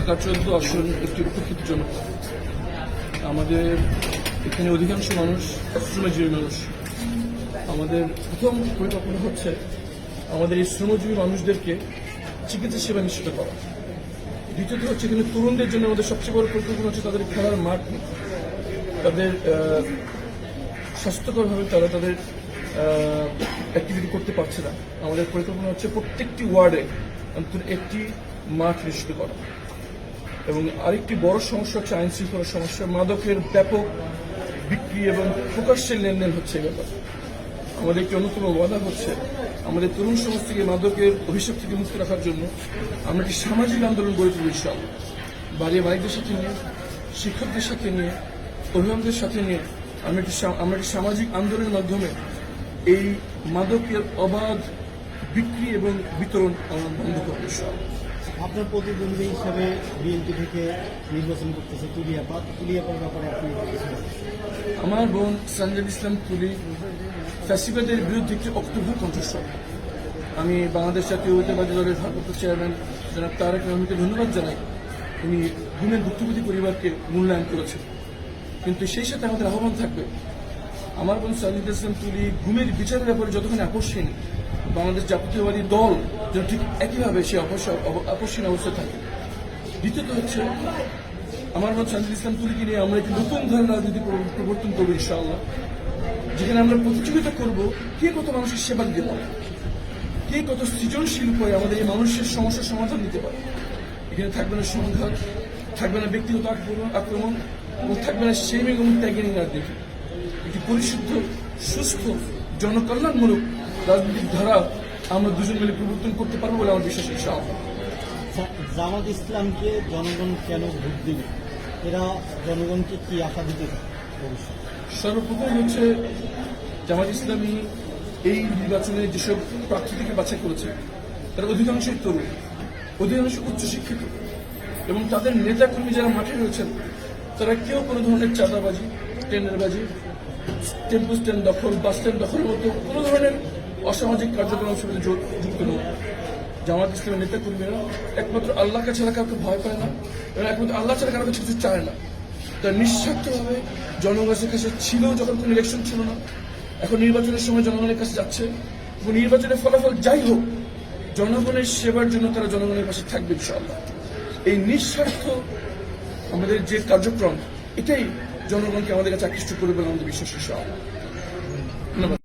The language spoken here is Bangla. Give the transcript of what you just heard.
কার্যত আসন একটি উপকৃতজনক। আমাদের এখানে অধিকাংশ মানুষ শ্রমজীবী মানুষ। আমাদের প্রথম পরিকল্পনা হচ্ছে আমাদের এই শ্রমজীবী মানুষদেরকে চিকিৎসা সেবা নিশ্চিত করা। দ্বিতীয়ত হচ্ছে এখানে তরুণদের জন্য আমাদের সবচেয়ে বড় পরিকল্পনা হচ্ছে তাদের খেলার মাঠ, তাদের স্বাস্থ্যকরভাবে তারা তাদের অ্যাক্টিভিটি করতে পারছে না। আমাদের পরিকল্পনা হচ্ছে প্রত্যেকটি ওয়ার্ডে অন্তত একটি মাঠ নিশ্চিত করা। এবং আরেকটি বড় সমস্যা হচ্ছে আইন শৃঙ্খলার সমস্যা। মাদকের ব্যাপক বিক্রি এবং প্রকাশ্যের লেনদেন হচ্ছে এই ব্যাপারে। আমাদের একটি অন্যতম বাধা হচ্ছে আমাদের তরুণ সমাজ থেকে মাদকের অভিশাপ থেকে মুক্ত রাখার জন্য আমরা একটি সামাজিক আন্দোলন গড়ে তুলব ইনশাআল্লাহ। বাড়ির সাথে নিয়ে, শিক্ষকদের সাথে নিয়ে, অভিভাবকদের সাথে নিয়ে আমরা একটি সামাজিক আন্দোলনের মাধ্যমে এই মাদকের অবাধ বিক্রি এবং বিতরণ আমরা বন্ধ করব ইনশাআল্লাহ। আপনার প্রতিদ্বন্দ্বী হিসাবে বিএনপি থেকে নির্বাচন করতেছে তুলিয়াপার ব্যাপারে আপনি আমার বোন সানজাদ ইসলাম তুলি ফ্যাসিবাদের বিরুদ্ধে একটি অক্টোবর কণ্ঠস্বর। আমি বাংলাদেশ জাতীয়তাবাদী দলের ভারপ্রাপ্ত চেয়ারম্যান জনাব তারেক রহমানকে ধন্যবাদ জানাই। উনি গুমের ভুক্তভোগী পরিবারকে মূল্যায়ন করেছেন, কিন্তু সেই সাথে আমাদের আহ্বান থাকবে আমার বোন সানজাদ ইসলাম তুলি গুমের বিচারের ব্যাপারে যতক্ষণ আপোষহীন, বাংলাদেশ জাতীয়তাবাদী দল যেন ঠিক একইভাবে সে আপোষহীন অবস্থায় থাকে। দ্বিতীয়ত হচ্ছে আমার বোন সানজাদ ইসলাম তুলিকে নিয়ে আমরা একটি নতুন ধরনের রাজনীতি প্রবর্তন করবো ইনশাআল্লাহ, যেখানে আমরা প্রতিযোগিতা করব কে কত মানুষের সেবা দিতে পারে, কে কত সৃজনশীল করে আমাদের এই মানুষের সমস্যার সমাধান দিতে পারে। এখানে থাকবে না সংঘাত, থাকবে না ব্যক্তিগত আক্রমণ এবং থাকবে না শেমিং এবং ট্যাগিং রাজনীতি। একটি পরিশুদ্ধ, সুস্থ, জনকল্যাণমূলক রাজনৈতিক ধারা আমরা দুজন মিলে প্রবর্তন করতে পারবো বলে আমার বিশ্বাস। ইনশাআল্লাহ। জামাত ইসলামকে জনগণ কেন ভোট দিবে? এরা জনগণকে কি আশা দিতে পারে? সর্বপ্রথম হচ্ছে জামাত ইসলামী এই নির্বাচনে যেসব প্রার্থী থেকে বাছাই করেছে তারা অধিকাংশই তরুণ, অধিকাংশ উচ্চশিক্ষিত এবং তাদের নেতাকর্মী যারা মাঠে রয়েছেন তারা কেউ কোনো ধরনের চাঁদাবাজি, টেন্ডারবাজি, টেম্পো স্ট্যান্ড দখল, বাস স্ট্যান্ড দখলের মতো কোনো ধরনের অসামাজিক কার্যক্রমের সাথে যুক্ত নয়। জামাত ইসলামের নেতাকর্মীরা একমাত্র আল্লাহকে ছাড়া কাউকে ভয় পায় না এবং একমাত্র আল্লাহ ছাড়া কারো কাছে কিছু চায় না। তারা নিঃস্বার্থভাবে জনগণের কাছে ছিল যখন কোনো ইলেকশন ছিল না, এখন নির্বাচনের সময় জনগণের কাছে যাচ্ছে এবং নির্বাচনের ফলাফল যাই হোক জনগণের সেবার জন্য তারা জনগণের পাশে থাকবে ইনশাআল্লাহ। এই নিঃস্বার্থ আমাদের যে কার্যক্রম এটাই জনগণকে আমাদের কাছে আকৃষ্ট করবে বলে আমাদের বিশ্বাস ইনশাআল্লাহ। ধন্যবাদ।